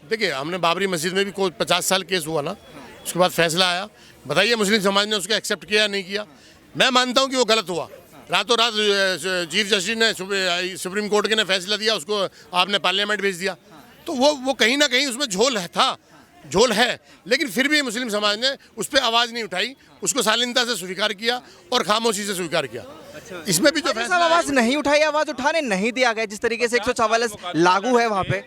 देखिए, हमने बाबरी मस्जिद में भी कोई 50 साल केस हुआ ना, उसके बाद फैसला आया। बताइए मुस्लिम समाज ने उसको एक्सेप्ट किया या नहीं किया? मैं मानता हूँ कि वो गलत हुआ। रातों रात चीफ जस्टिस ने सुप्रीम कोर्ट के ने फैसला दिया, उसको आपने पार्लियामेंट भेज दिया। तो वो कहीं ना कहीं उसमें झोल है, लेकिन फिर भी मुस्लिम समाज ने उस पर आवाज़ नहीं उठाई, उसको शालीनता से स्वीकार किया और खामोशी से स्वीकार किया। इसमें भी जो फैसला आवाज नहीं उठाई, आवाज उठाने नहीं दिया गया। जिस तरीके से 144 लागू है वहाँ पे,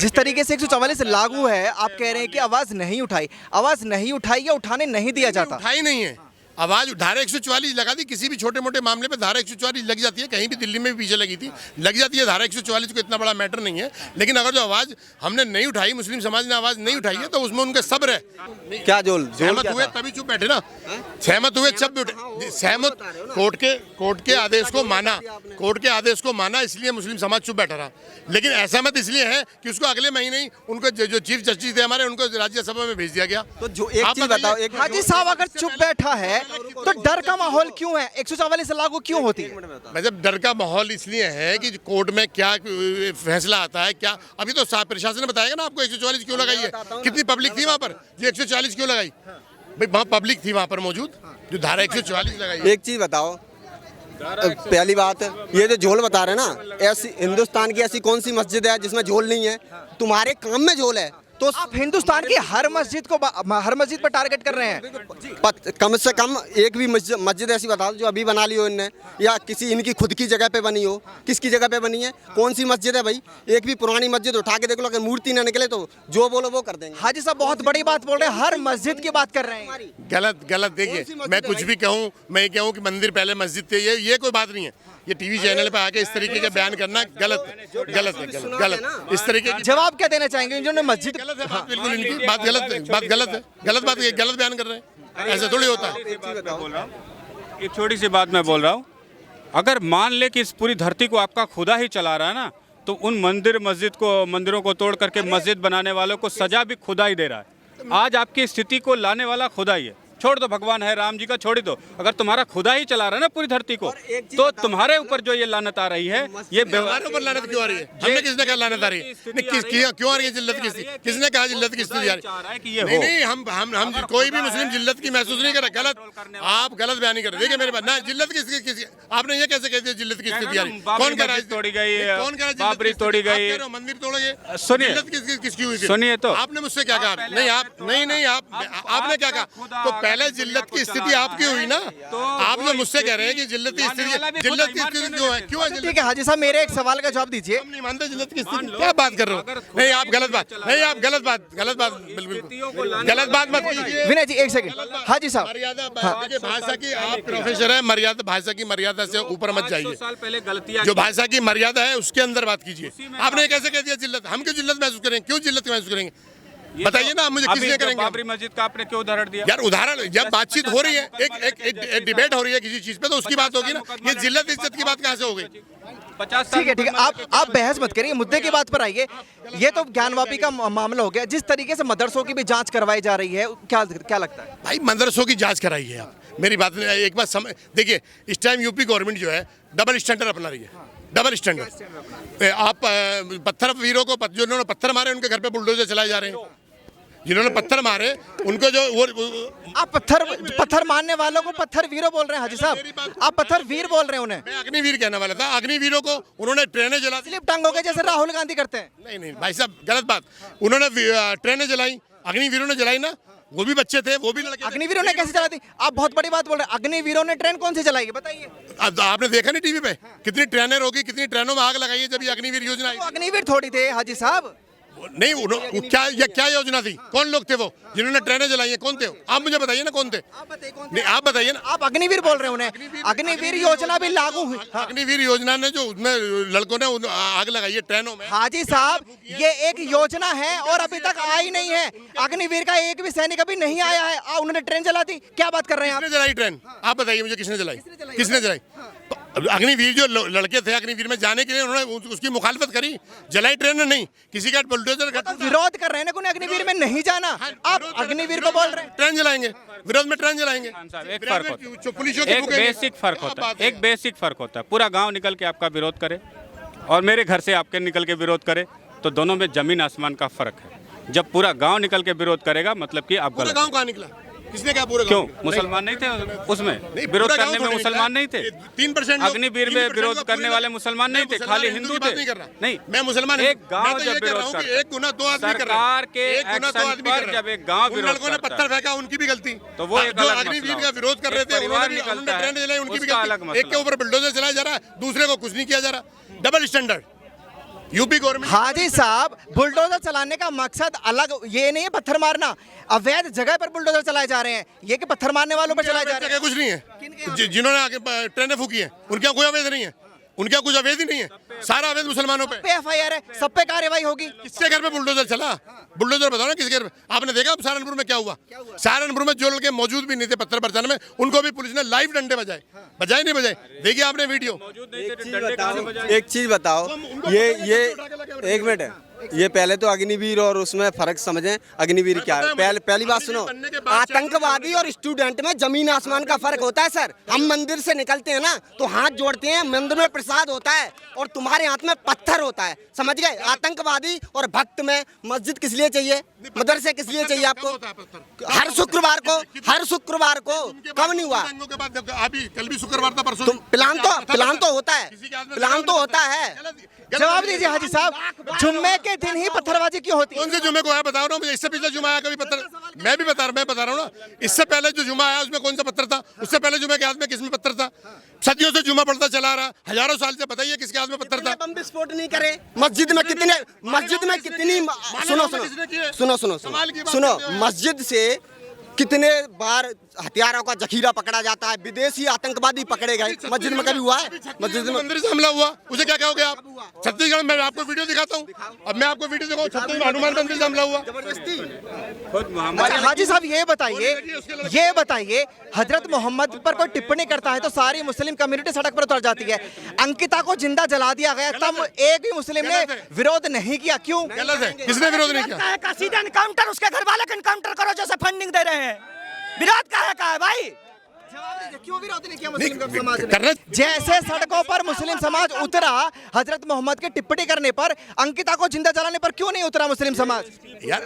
जिस तरीके से 144 लागू है, आप कह रहे हैं कि आवाज नहीं उठाई या उठाने नहीं दिया जाता? उठाई नहीं है आवाज। धारा 144 लगा दी, किसी भी छोटे मोटे मामले पे धारा 144 लग जाती है। कहीं भी दिल्ली में भी पीछे लगी थी, लग जाती है धारा 144 को, इतना बड़ा मैटर नहीं है। लेकिन अगर जो आवाज हमने नहीं उठाई, मुस्लिम समाज ने आवाज नहीं उठाई है, तो उसमें उनके सब्र है। क्या सहमत हुए तभी चुप बैठे ना, सहमत हुए जब उठे, सहमत कोर्ट के आदेश को माना, इसलिए मुस्लिम समाज चुप बैठा रहा। लेकिन असहमत इसलिए है कि उसको अगले महीने ही उनको जो चीफ जस्टिस थे हमारे, उनको राज्यसभा में भेज दिया गया। तो जो एक चीज बताओ, हाजी साहब अगर चुप बैठा है तो डर का माहौल क्यों है? 144 लागू क्यों होती है? मतलब डर का माहौल इसलिए है कि कोर्ट में क्या फैसला आता है, क्या अभी तो प्रशासन ने बताएगा ना आपको 144 क्यों लगाई है, कितनी पब्लिक थी वहाँ पर, ये 144 क्यों लगाई। भाई वहाँ पब्लिक थी वहाँ पर मौजूद, जो धारा 144 लगाई। एक चीज बताओ, पहली बात ये जो झोल बता रहे ना, ऐसी हिंदुस्तान की ऐसी कौन सी मस्जिद है जिसमें झोल नहीं है? तुम्हारे काम में झोल है तो आप हिंदुस्तान की हर मस्जिद पर टारगेट कर रहे हैं। कम से कम एक भी मस्जिद ऐसी बता दो जो अभी बना ली हो इनने, या किसी इनकी खुद की जगह पे बनी हो। किसकी जगह पे बनी है? कौन सी मस्जिद है भाई? एक भी पुरानी मस्जिद उठा के देख लो, अगर मूर्ति ना निकले तो जो बोलो वो कर देंगे। हाजी साहब बहुत बड़ी बात बोल रहे हैं, हर मस्जिद की बात कर रहे हैं। गलत देखिए, मैं कुछ भी कहूँ, मैं कहूँ कि मंदिर पहले मस्जिद थे, ये कोई बात नहीं है। ये टीवी चैनल पे आके इस तरीके का बयान करना गलत है। इस तरीके की जवाब क्या देना चाहेंगे इन्होंने? मस्जिद गलत है बात, बिल्कुल इनकी बात गलत है, गलत बयान कर रहे हैं, ऐसा थोड़ी होता है। एक छोटी सी बात मैं बोल रहा हूँ, अगर मान ले कि इस पूरी धरती को आपका खुदा ही चला रहा है ना, तो उन मंदिरों को तोड़ करके मस्जिद बनाने वालों को सजा भी खुदा ही दे रहा है। आज आपकी स्थिति को लाने वाला खुदा ही है। छोड़ दो, भगवान है, राम जी का छोड़ दो, अगर तुम्हारा खुदा ही चला रहा है ना पूरी धरती को, तो तुम्हारे ऊपर जो ये लानत आ रही है, ये हमारे ऊपर लानत क्यों आ रही है? हमने किसने कहा लानत आ रही है? क्यों आ रही है जिल्लत की स्थिति? किसने कहा जिल्लत की स्थिति आ रही है? नहीं, हम कोई भी मुस्लिम जिल्लत की महसूस नहीं कर रहा। गलत, आप गलत बयान नहीं कर रहे। देखिए मेरे पास ना, जिल्लत की आपने ये कैसे कह दिया जिल्लत की स्थिति आ रही? कौन कह रहा है तोड़ी गई, कौन कह रहा है बाबरी तोड़ी गई, मंदिर तोड़ोगे? सुनिए, किसकी हुई? सुनिए तो आपने मुझसे क्या कहा? नहीं, आपने क्या कहा? तो पहले जिल्लत की स्थिति आपकी हुई ना, आप जो मुझसे कह रहे हैं कि जिल्लत की स्थिति क्यों है? ठीक है हाजी साहब, मेरे एक सवाल का जवाब दीजिए। हम नहीं मानते जिल्लत की स्थिति, क्या बात कर रहे हो? नहीं, आप गलत बात बिल्कुल गलत बात मत कीजिए। विनय जी एक सेकंड, हाजी साहब मर्यादा भाषा की, आप प्रोफेसर है, मर्यादा भाषा की मर्यादा से ऊपर मत जाइए। साल पहले गलतियां, जो भाषा की मर्यादा है उसके अंदर बात कीजिए। आपने कैसे कह दिया जिल्लत? हम क्यों जिल्लत महसूस करेंगे? क्यों जिल्लत महसूस करेंगे? बताइए ना, मुझे किसने करेंगे? बाबरी मस्जिद का आपने क्यों उदाहरण दिया? यार उदाहरण, जब बातचीत हो रही है, एक डिबेट हो रही है किसी चीज पे, तो उसकी बात होगी ना। ये जिल्लत इज्जत की बात कहाँ से हो गई? 50 साल। ठीक है, आप बहस मत करिए, मुद्दे की बात पर आइए। ये तो ज्ञानवापी का मामला हो गया। जिस तरीके से मदरसों की भी जांच करवाई जा रही है, क्या लगता है? भाई मदरसों की जांच कराई है आप, मेरी बात एक बात समझ। देखिए, इस टाइम यूपी गवर्नमेंट जो है डबल स्टैंडर्ड अपना रही है, डबल स्टैंडर्ड। आप पत्थर वीरों को, जिन्होंने पत्थर मारे उनके घर पे बुलडोजर चलाए जा रहे हैं। जिन्होंने पत्थर मारे उनको जो आप पत्थर मारने वालों को पत्थर वीरों बोल रहे हैं हाजी साहब? आप पत्थर वीर बोल रहे हैं उन्हें? मैं अग्निवीर कहने वाला था। अग्निवीरों को उन्होंने ट्रेनें जला दी, स्लिप टांगों के जैसे राहुल गांधी करते हैं। नहीं भाई साहब, गलत बात। उन्होंने ट्रेनें जलाई, अग्निवीरों ने जलाई ना, वो भी बच्चे थे, वो भी लड़के। अग्निवीरों ने कैसे जला दी? आप बहुत बड़ी बात बोल रहे हैं। अग्निवीरों ने ट्रेन कौन सी जलाई है बताइए? आपने देखा नहीं टीवी पे कितनी ट्रेनें रोकी, कितनी ट्रेनों में आग लगाई है जब ये अग्निवीर योजना आई? अग्निवीर थोड़ी थे हाजी साहब। नहीं, क्या योजना थी? कौन लोग थे वो जिन्होंने ट्रेनें जलाई हैं? कौन थे? आप मुझे बताइए ना कौन थे? नहीं, आप बताइए ना। आप अग्निवीर बोल रहे हैं उन्हें? अग्निवीर योजना भी लागू हुई। अग्निवीर योजना ने जो उसमें लड़कों ने आग लगाई है ट्रेनों में। हाजी साहब, ये एक योजना है और अभी तक आई नहीं है। अग्निवीर का एक भी सैनिक अभी नहीं आया है, उन्होंने ट्रेन जला दी। क्या बात कर रहे हैं आप? किसने जलाई ट्रेन? आप बताइए मुझे, किसने जलाई? किसने जलाई? अग्निवीर जो लड़के थे अग्निवीर में जाने के लिए, उन्होंने उसकी मुखालफत करी, जलाई ट्रेन नहीं, किसी का बुलडोजर का विरोध कर रहे हैं ना, अग्निवीर में नहीं जाना। आप अग्निवीर को बोल रहे हैं ट्रेन जलाएंगे, विरोध में ट्रेन जलाएंगे। एक फर्क होता है, एक बेसिक फर्क होता है। पूरा गांव निकल के आपका विरोध करे और मेरे घर से आपके निकल के विरोध करे, तो दोनों में जमीन आसमान का फर्क है। जब पूरा गांव निकल के विरोध करेगा मतलब कि आप पूरा गलत। गांव कहाँ निकला? किसने कहा पूरे क्यों गाँव? मुसलमान नहीं थे उसमें? नहीं, विरोध पूरा गाँव करने में थोड़ी मुसलमान नहीं थे? 3% अग्निवीर में विरोध करने वाले मुसलमान नहीं थे, खाली हिंदू थे। नहीं, मैं मुसलमान एक मैं गांव तो जब ये कह रहा विरोध हूँ कि करता है, एक गुना दो आदमी कर रहे हैं। सरकार के एक गुना दो एक्शन आदमी कर पर रहे हैं। जब एक गांव उन विरोध लड़कों ने करता पत्थर है, फेंका, उनकी भी गलती। तो वो एक जो अलग अग्निवीर मसला का विरोध कर रहे एक थे परिवार उन्होंने निकलता है, ट्रेंड चलाई, उनकी भी उसका अलग गलती। एक के मसला। ऊपर बुलडोजर चलाया जा रहा है, दूसरे को कुछ नहीं किया जा रहा। Double standard UP government. हाजी साहब, बुलडोजर चलाने का मकसद अलग ये नहीं है पत्थर मारना। अवैध जगह पर बुलडोजर चलाए जा रहे हैं, ये कि पत्थर मारने वालों पर चलाए जा रहे हैं। कुछ नहीं है। जिन्होंने आगे ट्रेनें फूकी हैं उनके यहाँ कोई अवैध नहीं है, उनके यहाँ कुछ अवैध ही नहीं है, सारा अवैध मुसलमानों पे। FIR है, सब पे कार्रवाई होगी। किसके घर पे बुलडोजर चला? बुलडोजर बताओ ना किसके घर पे? आपने देखा सहारनपुर में क्या हुआ? सहारनपुर में जो लड़के मौजूद भी नहीं थे पत्थर बरसाने में, उनको भी पुलिस ने लाइव डंडे बजाए। बजाए नहीं बजाए? देखिए आपने वीडियो। एक चीज बताओ, ये एक मिनट है, ये पहले तो अग्निवीर और उसमें फर्क समझें। अग्निवीर क्या है? पहली बात सुनो, आतंकवादी और स्टूडेंट में जमीन आसमान का फर्क होता है सर। हम मंदिर से निकलते हैं ना तो हाथ जोड़ते हैं, मंदिर में प्रसाद होता है और तुम्हारे हाथ में पत्थर होता है, समझ गए? आतंकवादी और भक्त में मस्जिद किस लिए चाहिए, मदरसे किस लिए चाहिए आपको? हर शुक्रवार को कब नहीं हुआ? अभी कल भी शुक्रवार था, परसों प्लान तो होता है, प्लान तो होता है। जवाब दीजिए हाजी साहब, जुम्मे के दिन ही पत्थरबाजी क्यों होती है? कौन से जुम्मे को आया बताओ ना मुझे। इससे पिछले जुम्मा आया कभी पत्थर? मैं बता रहा हूँ ना, इससे पहले जो जुम्मा आया उसमें कौन सा पत्थर था? उससे पहले जुम्मे के हाथ में किसमें पत्थर था? सदियों से जुम्मा पड़ता चला रहा, हजारों साल से। बताइए किसके हाथ में पत्थर था? बम विस्फोट नहीं करे मस्जिद में कितनी सुनो मस्जिद से कितने बार हथियारों का जखीरा पकड़ा जाता है, विदेशी आतंकवादी पकड़े गए। मस्जिद में कभी हुआ है? मस्जिद में मंदिर से हमला हुआ, उसे क्या कहोगे आप? छत्तीसगढ़ में आपको वीडियो दिखाता हूँ, अब मैं आपको वीडियो दिखाऊँ। छत्तीसगढ़ में हनुमान मंदिर से हमला हुआ जबरदस्ती। अच्छा हाजी साहब, ये बताइए हजरत मोहम्मद पर कोई टिप्पणी करता है तो सारी मुस्लिम कम्युनिटी सड़क पर उतर जाती है। अंकिता को जिंदा जला दिया गया, तब एक भी मुस्लिम ने विरोध नहीं किया, क्यों? गलत है। किसने विरोध नहीं किया? सीधा इनकाउंटर, उसके घर वाले को इनकाउंटर करो जैसे फंडिंग दे रहे हैं। विरोध का है भाई? क्यों विरोध नहीं किया मुस्लिम समाज ने? करना जैसे सड़कों पर मुस्लिम समाज उतरा हजरत मोहम्मद की टिप्पणी करने पर, अंकिता को जिंदा जलाने पर क्यों नहीं उतरा मुस्लिम समाज? यार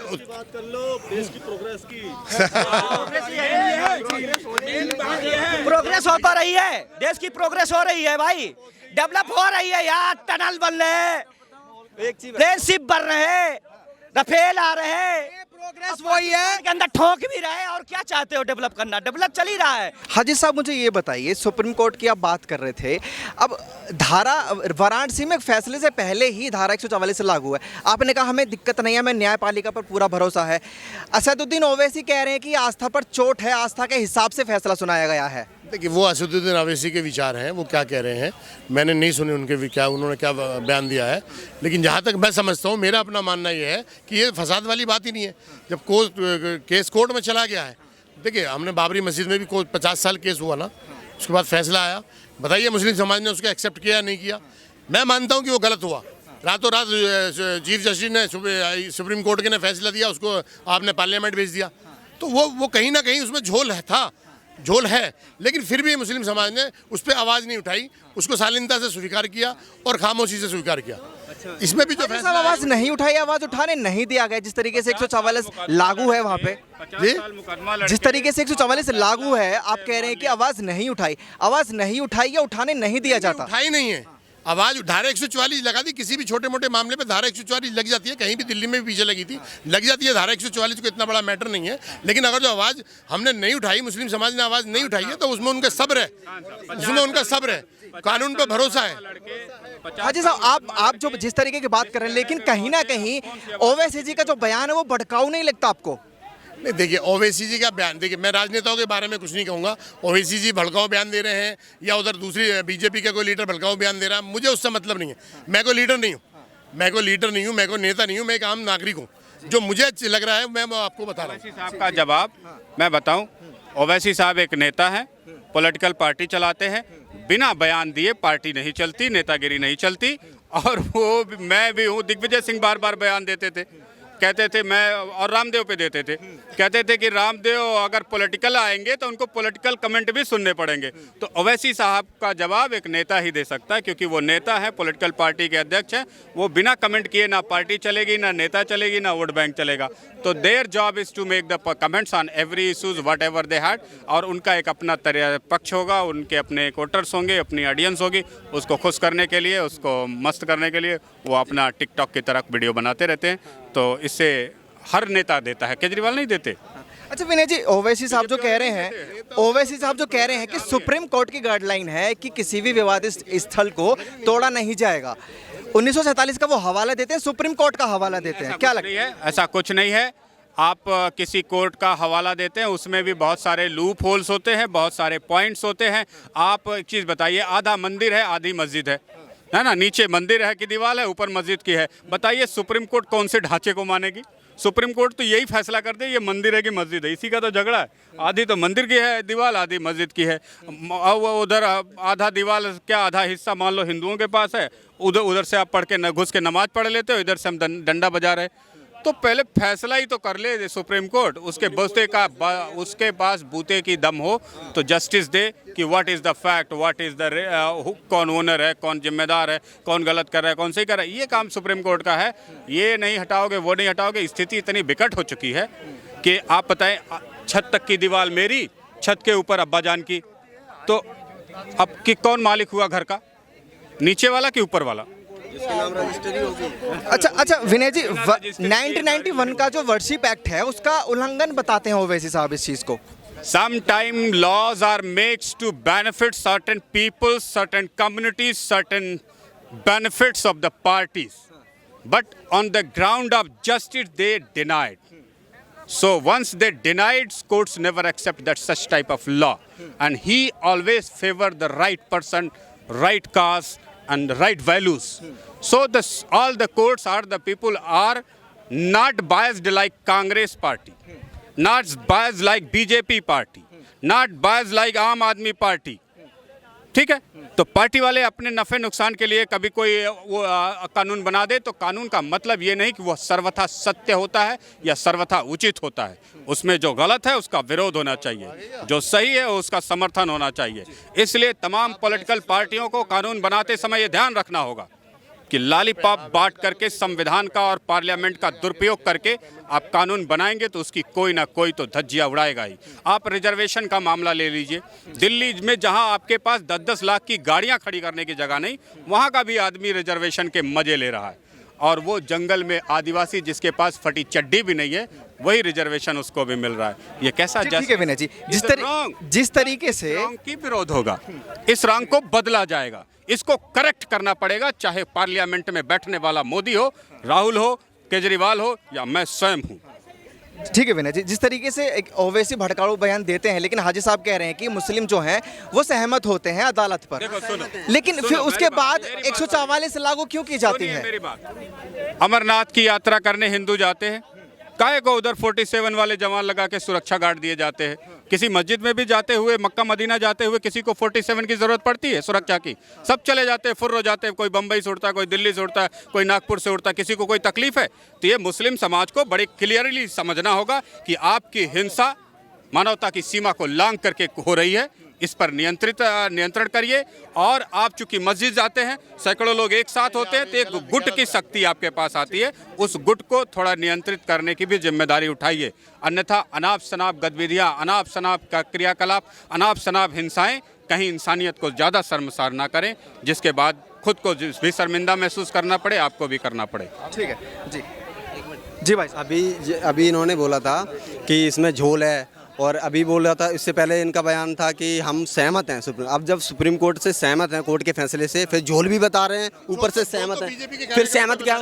प्रोग्रेस होता रही है, देश की प्रोग्रेस हो रही है भाई, डेवलप हो रही है यार। टनल बन रहे हैं, प्लेन शिप बन रहे हैं, रफेल आ रहे हैं, प्रोग्रेस वही है के अंदर ठोक भी रहे हैं। और क्या चाहते हो डेवलप करना? डेवलप चल ही रहा है। हाजी साहब, मुझे ये बताइए, सुप्रीम कोर्ट की आप बात कर रहे थे, अब धारा वाराणसी में फैसले से पहले ही धारा 144 लागू है। आपने कहा हमें दिक्कत नहीं है, हमें न्यायपालिका पर पूरा भरोसा है। असदुद्दीन ओवैसी कह रहे हैं कि आस्था पर चोट है, आस्था के हिसाब से फैसला सुनाया गया है। देखिए, वो असदुद्दीन ओवैसी के विचार हैं, वो क्या कह रहे हैं मैंने नहीं सुने उनके उन्होंने क्या बयान दिया है। लेकिन जहाँ तक मैं समझता हूँ, मेरा अपना मानना ये है कि ये फसाद वाली बात ही नहीं है। जब केस कोर्ट में चला गया है, देखिए हमने बाबरी मस्जिद में भी 50 साल केस हुआ ना, उसके बाद फैसला आया। बताइए मुस्लिम समाज ने उसको एक्सेप्ट किया नहीं किया? मैं मानता हूँ कि वो गलत हुआ। रातों रात चीफ जस्टिस ने सुप्रीम कोर्ट के ने फैसला दिया, उसको आपने पार्लियामेंट भेज दिया, तो वो कहीं ना कहीं उसमें झोल है। लेकिन फिर भी मुस्लिम समाज ने उस पर आवाज़ नहीं उठाई, उसको शालीनता से स्वीकार किया और खामोशी से स्वीकार किया। इसमें भी जो फैसला आवाज़ नहीं उठाई, आवाज़ उठाने नहीं दिया गया। जिस तरीके से 144 लागू है वहाँ पे, जिस तरीके से 144 लागू है, आप कह रहे हैं कि आवाज़ नहीं उठाई या उठाने नहीं दिया जाता? उठाई नहीं है आवाज़। धारा 144 लगा दी, किसी भी छोटे मोटे मामले पे धारा 144 लग जाती है। कहीं भी दिल्ली में भी पीछे लगी थी, लग जाती है धारा 144 को, इतना बड़ा मैटर नहीं है। लेकिन अगर जो आवाज़ हमने नहीं उठाई, मुस्लिम समाज ने आवाज़ नहीं उठाई है, तो उसमें उनका सब्र है, कानून पे भरोसा है। हाजी साहब, आप जो जिस तरीके की बात कर रहे हैं, लेकिन कहीं ना कहीं ओवैसी जी का जो बयान है वो भड़काऊ नहीं लगता आपको? नहीं, देखिए ओवैसी जी का बयान, देखिए मैं राजनेताओं के बारे में कुछ नहीं कहूँगा। ओवैसी जी भड़काऊ बयान दे रहे हैं या उधर दूसरी बीजेपी का कोई लीडर भड़काऊ बयान दे रहा है, मुझे उससे मतलब नहीं है। मैं कोई लीडर नहीं हूँ, मैं कोई नेता नहीं हूँ, मैं एक आम नागरिक हूँ। जो मुझे अच्छा लग रहा है मैं आपको बता रहा हूँ। ओवैसी साहब का जवाब मैं बताऊँ, ओवैसी साहब एक नेता हैं, पॉलिटिकल पार्टी चलाते हैं, बिना बयान दिए पार्टी नहीं चलती, नेतागिरी नहीं चलती। और वो मैं भी हूँ, दिग्विजय सिंह बार बार बयान देते थे, कहते थे मैं, और रामदेव पे देते थे, कहते थे कि रामदेव अगर पॉलिटिकल आएंगे तो उनको पॉलिटिकल कमेंट भी सुनने पड़ेंगे। तो ओवैसी साहब का जवाब एक नेता ही दे सकता है, क्योंकि वो नेता है, पॉलिटिकल पार्टी के अध्यक्ष हैं। वो बिना कमेंट किए ना पार्टी चलेगी, ना नेता चलेगी, ना वोट बैंक चलेगा। तो their job is to make the comments on every issues whatever they had, और उनका एक अपना पक्ष होगा, उनके अपने वोटर्स होंगे, अपनी ऑडियंस होगी, उसको खुश करने के लिए, उसको मस्त करने के लिए वो अपना टिकटॉक की तरह वीडियो बनाते रहते हैं। तो इससे हर नेता देता है, केजरीवाल नहीं देते। अच्छा विनय जी, ओवैसी साहब जो कह रहे हैं, ओवैसी साहब जो कह रहे हैं कि सुप्रीम कोर्ट की गाइडलाइन है कि किसी भी विवादित स्थल को तोड़ा नहीं जाएगा। 1947 का वो हवाला देते हैं, सुप्रीम कोर्ट का हवाला देते हैं, क्या लगता है? ऐसा कुछ नहीं है। आप किसी कोर्ट का हवाला देते हैं, उसमें भी बहुत सारे लूप होल्स होते हैं, बहुत सारे पॉइंट्स होते हैं। आप एक चीज़ बताइए, आधा मंदिर है, आधी मस्जिद है ना? नीचे मंदिर है की दीवार है, ऊपर मस्जिद की है। बताइए सुप्रीम कोर्ट कौन से ढांचे को मानेगी? सुप्रीम कोर्ट तो यही फैसला कर दे ये मंदिर है कि मस्जिद है, इसी का तो झगड़ा है। आधी तो मंदिर की है दीवार, आधी मस्जिद की है। उधर आधा दीवार क्या, आधा हिस्सा मान लो हिंदुओं के पास है, उधर से आप पढ़ के न घुस के नमाज पढ़ लेते हो, इधर से हम डंडा बजा रहे। तो पहले फैसला ही तो कर ले सुप्रीम कोर्ट, उसके पास बूते की दम हो तो जस्टिस दे कि what is the fact, what is the कौन ओनर है, कौन जिम्मेदार है, कौन गलत कर रहा है, कौन सही कर रहा है। ये काम सुप्रीम कोर्ट का है। ये नहीं हटाओगे, वो नहीं हटाओगे। स्थिति इतनी विकट हो चुकी है कि आप बताएं, छत तक की दीवार मेरी, छत के ऊपर अब्बाजान की, तो अब कि कौन मालिक हुआ घर का, नीचे वाला कि ऊपर वाला? अच्छा विनय जी, 1991 का जो वर्शिप एक्ट है उसका उल्लंघन बताते हैं ओवैसी साहब इस चीज को। Sometimes laws are made to benefit certain people, certain communities, certain benefits of the parties. But on the ground of justice, they denied. So once they denied, courts never accept that such type of law. And he always favor the right person, right cause, and right values. So all the courts are, the people are not biased like Congress party, not biased like BJP party, not biased like आम आदमी party. ठीक है, तो party वाले अपने नफे नुकसान के लिए कभी कोई वो कानून बना दे, तो कानून का मतलब ये नहीं कि वह सर्वथा सत्य होता है या सर्वथा उचित होता है। उसमें जो गलत है उसका विरोध होना चाहिए, जो सही है उसका समर्थन होना चाहिए। इसलिए तमाम पॉलिटिकल पार्टियों को कानून बनाते समय ये ध्यान रखना होगा कि लॉलीपॉप बांट करके संविधान का और पार्लियामेंट का दुरुपयोग करके आप कानून बनाएंगे तो उसकी कोई ना कोई तो धज्जियां उड़ाएगा ही। आप रिजर्वेशन का मामला ले लीजिए, दिल्ली में जहां आपके पास 10-10 लाख की गाड़ियां खड़ी करने की जगह नहीं, वहां का भी आदमी रिजर्वेशन के मजे ले रहा है। और वो जंगल में आदिवासी जिसके पास फटी चड्डी भी नहीं है, वही रिजर्वेशन उसको भी मिल रहा है। ये कैसा ठीक है विनय जी, जिस तरीके से रॉन्ग की विरोध होगा, इस रॉन्ग को बदला जाएगा, इसको करेक्ट करना पड़ेगा, चाहे पार्लियामेंट में बैठने वाला मोदी हो, राहुल हो, केजरीवाल हो या मैं स्वयं हूँ। ठीक है विनय जी, जिस तरीके से एक ओवैसी भड़काऊ बयान देते हैं, लेकिन हाजी साहब कह रहे हैं कि मुस्लिम जो हैं वो सहमत होते हैं अदालत पर। देखो सुनो, लेकिन फिर उसके बाद 144 लागू क्यों की जाती है? मेरी बात, अमरनाथ की यात्रा करने हिंदू जाते हैं, काहे को उधर 47 वाले जवान लगा के सुरक्षा गार्ड दिए जाते हैं? किसी मस्जिद में भी जाते हुए, मक्का मदीना जाते हुए किसी को 47 की जरूरत पड़ती है सुरक्षा की? सब चले जाते हैं, फुर्र हो जाते हैं, कोई बम्बई से उड़ता है, कोई दिल्ली से उड़ता है, कोई नागपुर से उड़ता है, किसी को कोई तकलीफ है? तो ये मुस्लिम समाज को बड़ी क्लियरली समझना होगा कि आपकी हिंसा मानवता की सीमा को लांघ करके हो रही है, इस पर नियंत्रण करिए। और आप चूंकि मस्जिद जाते हैं, सैकड़ों लोग एक साथ होते हैं, तो एक गुट की शक्ति आपके पास आती है, उस गुट को थोड़ा नियंत्रित करने की भी जिम्मेदारी उठाइए। अन्यथा अनाप शनाप गतिविधियाँ, अनाप शनाप का क्रियाकलाप, अनाप शनाप हिंसाएं कहीं इंसानियत को ज़्यादा शर्मसार ना करें, जिसके बाद खुद को भी शर्मिंदा महसूस करना पड़े, आपको भी करना पड़े। ठीक है जी, जी भाई। अभी इन्होंने बोला था कि इसमें झोल है, और अभी बोल रहा था, इससे पहले इनका बयान था कि हम सहमत हैं। अब जब सुप्रीम कोर्ट से सहमत हैं, कोर्ट के फैसले से, फिर झोल भी बता रहे हैं, ऊपर से सहमत हैं, फिर सहमत क्या?